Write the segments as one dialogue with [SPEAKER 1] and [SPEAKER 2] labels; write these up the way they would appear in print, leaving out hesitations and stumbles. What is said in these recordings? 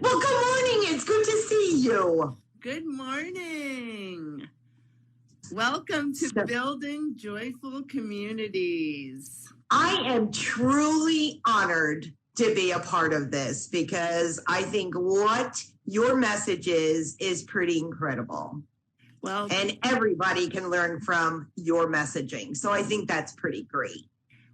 [SPEAKER 1] Well, good morning. It's good to see you.
[SPEAKER 2] Good morning. Welcome to Building Joyful Communities.
[SPEAKER 1] I am truly honored to be a part of this because I think what your message is pretty incredible.
[SPEAKER 2] Well,
[SPEAKER 1] and everybody can learn from your messaging. So I think that's pretty great.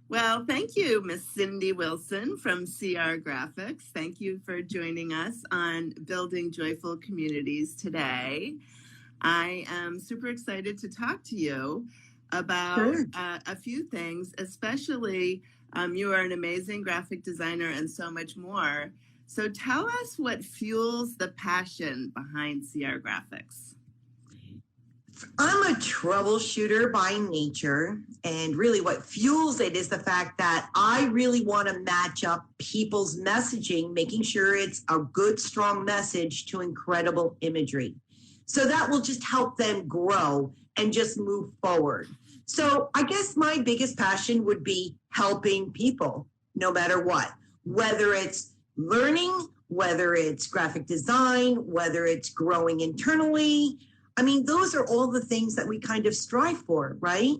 [SPEAKER 2] Well, thank you, Miss Cyndee Wilson from CRGraphix. Thank you for joining us on Building Joyful Communities today. I am super excited to talk to you about a few things, especially you are an amazing graphic designer and so much more. So tell us what fuels the passion behind CRGraphix.
[SPEAKER 1] I'm a troubleshooter by nature, and really what fuels it is the fact that I really want to match up people's messaging, making sure it's a good, strong message to incredible imagery. So that will just help them grow and just move forward. So I guess my biggest passion would be helping people, no matter what, whether it's learning, whether it's graphic design, whether it's growing internally. I mean, those are all the things that we kind of strive for, right?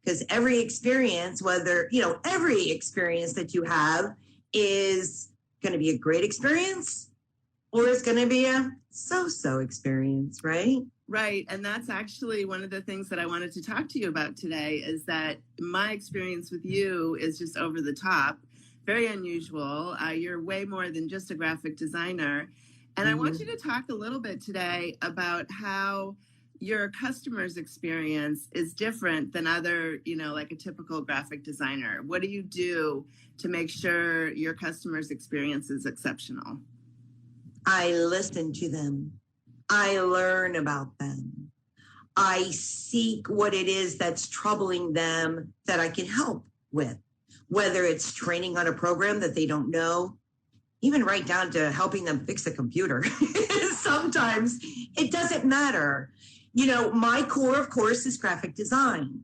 [SPEAKER 1] Because every experience, every experience that you have is going to be a great experience or it's going to be a so-so experience, right?
[SPEAKER 2] Right. And that's actually one of the things that I wanted to talk to you about today is that my experience with you is just over the top, very unusual. You're way more than just a graphic designer. And I want you to talk a little bit today about how your customer's experience is different than other, like a typical graphic designer. What do you do to make sure your customer's experience is exceptional?
[SPEAKER 1] I listen to them. I learn about them. I seek what it is that's troubling them that I can help with, whether it's training on a program that they don't know, even right down to helping them fix a computer. Sometimes it doesn't matter. My core, of course, is graphic design,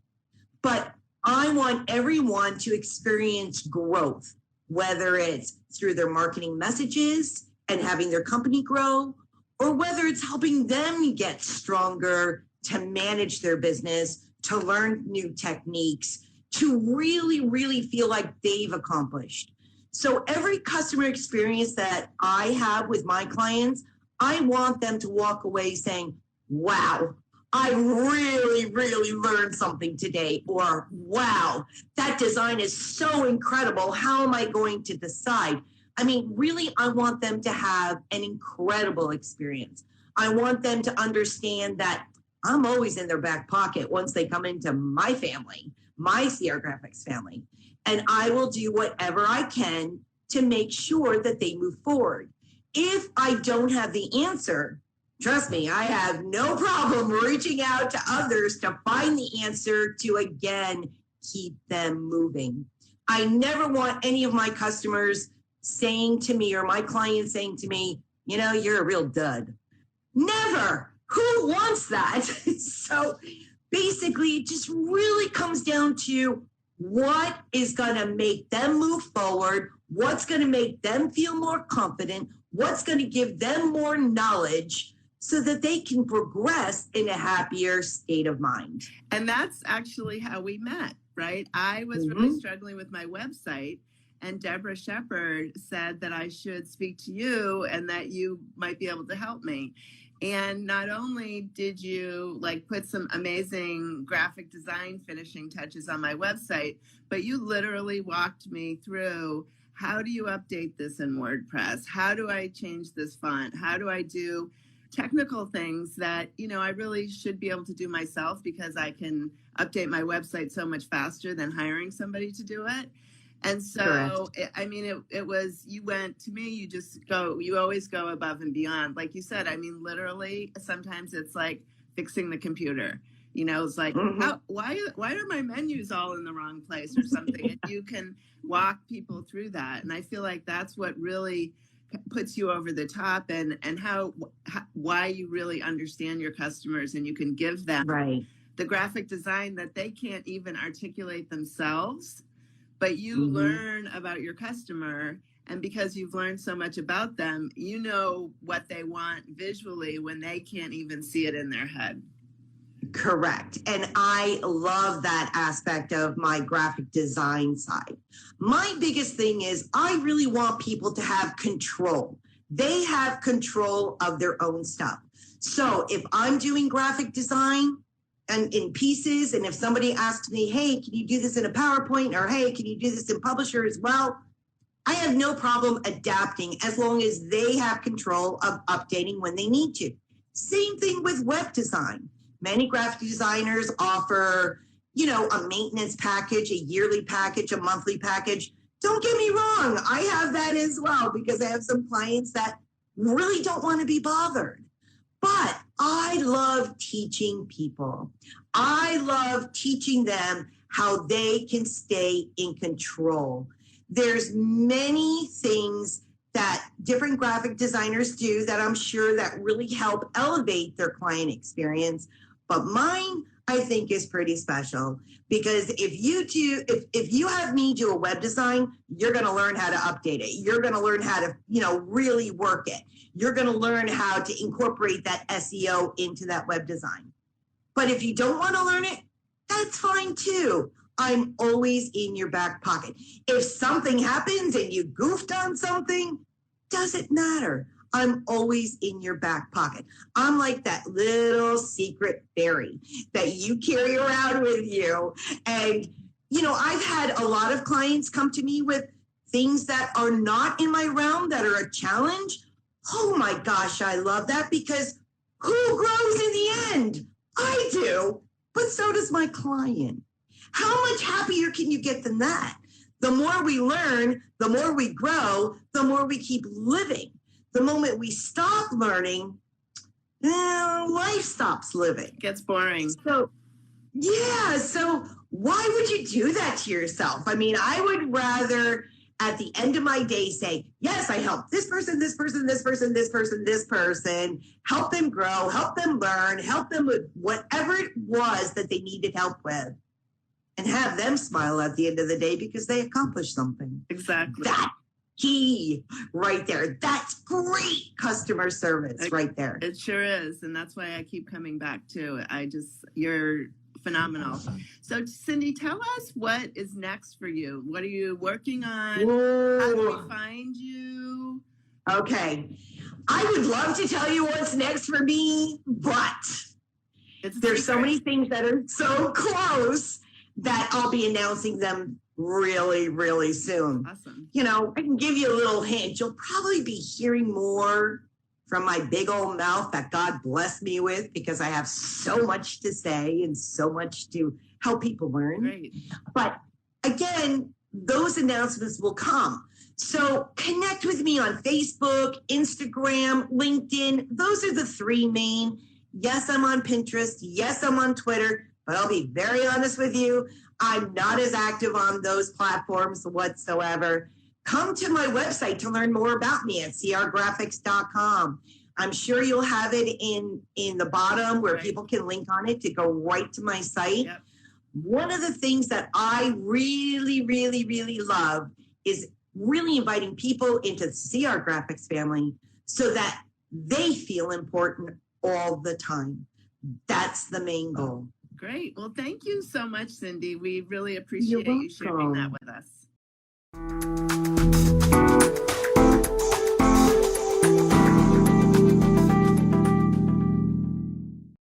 [SPEAKER 1] but I want everyone to experience growth, whether it's through their marketing messages and having their company grow, or whether it's helping them get stronger to manage their business, to learn new techniques, to really, really feel like they've accomplished. So every customer experience that I have with my clients, I want them to walk away saying, wow, I really, really learned something today. Or, wow, that design is so incredible. How am I going to decide? I mean, really, I want them to have an incredible experience. I want them to understand that I'm always in their back pocket once they come into my family, my CRGraphix family. And I will do whatever I can to make sure that they move forward. If I don't have the answer, trust me, I have no problem reaching out to others to find the answer to, again, keep them moving. I never want any of my customers saying to me or my clients saying to me, you're a real dud. Never. Who wants that? So basically, it just really comes down to what is going to make them move forward, what's going to make them feel more confident, what's going to give them more knowledge so that they can progress in a happier state of mind.
[SPEAKER 2] And that's actually how we met, right? I was really struggling with my website, and Deborah Shepard said that I should speak to you and that you might be able to help me. And not only did you put some amazing graphic design finishing touches on my website, but you literally walked me through, how do you update this in WordPress? How do I change this font? How do I do technical things that, I really should be able to do myself because I can update my website so much faster than hiring somebody to do it. And so, it was, you always go above and beyond. Like you said, literally, sometimes it's like fixing the computer. It's like, why are my menus all in the wrong place or something? And you can walk people through that. And I feel like that's what really puts you over the top and why you really understand your customers and you can give them the graphic design that they can't even articulate themselves. But you learn about your customer And because you've learned so much about them, you know what they want visually when they can't even see it in their head.
[SPEAKER 1] Correct. And I love that aspect of my graphic design side. My biggest thing is I really want people to have control. They have control of their own stuff. So if I'm doing graphic design and in pieces, and if somebody asks me, hey, can you do this in a PowerPoint, or hey, can you do this in Publisher as well? I have no problem adapting as long as they have control of updating when they need to. Same thing with web design. Many graphic designers offer, a maintenance package, a yearly package, a monthly package. Don't get me wrong. I have that as well because I have some clients that really don't want to be bothered. But I love teaching people. I love teaching them how they can stay in control. There's many things that different graphic designers do that I'm sure that really help elevate their client experience. But mine, I think, is pretty special because if you have me do a web design, you're going to learn how to update it. You're going to learn how to, really work it. You're going to learn how to incorporate that SEO into that web design. But if you don't want to learn it, that's fine too. I'm always in your back pocket. If something happens and you goofed on something, doesn't matter. I'm always in your back pocket. I'm like that little secret fairy that you carry around with you. And, I've had a lot of clients come to me with things that are not in my realm, that are a challenge. Oh my gosh, I love that because who grows in the end? I do, but so does my client. How much happier can you get than that? The more we learn, the more we grow, the more we keep living. The moment we stop learning, life stops living.
[SPEAKER 2] It gets boring.
[SPEAKER 1] So why would you do that to yourself? I mean, I would rather at the end of my day say, yes, I helped this person, this person, this person, this person, this person, help them grow, help them learn, help them with whatever it was that they needed help with. And have them smile at the end of the day because they accomplished something.
[SPEAKER 2] Exactly.
[SPEAKER 1] That's key right there. That's great customer service right there.
[SPEAKER 2] It sure is. And that's why I keep coming back to it. You're phenomenal. So Cyndee, tell us what is next for you. What are you working on?
[SPEAKER 1] Whoa.
[SPEAKER 2] How do we find you?
[SPEAKER 1] Okay. I would love to tell you what's next for me, but there's so many things that are so close that I'll be announcing them really, really soon.
[SPEAKER 2] Awesome.
[SPEAKER 1] I can give you a little hint. You'll probably be hearing more from my big old mouth that God blessed me with because I have so much to say and so much to help people learn.
[SPEAKER 2] Great.
[SPEAKER 1] But again, those announcements will come. So connect with me on Facebook, Instagram, LinkedIn. Those are the three main. Yes, I'm on Pinterest. Yes, I'm on Twitter. But I'll be very honest with you, I'm not as active on those platforms whatsoever. Come to my website to learn more about me at CRGraphix.com. I'm sure you'll have it in the bottom where people can link on it to go right to my site.
[SPEAKER 2] Yep.
[SPEAKER 1] One of the things that I really, really, really love is really inviting people into the CRGraphix family so that they feel important all the time. That's the main goal.
[SPEAKER 2] Great. Well, thank you so much, Cyndee. We really appreciate you sharing that with us.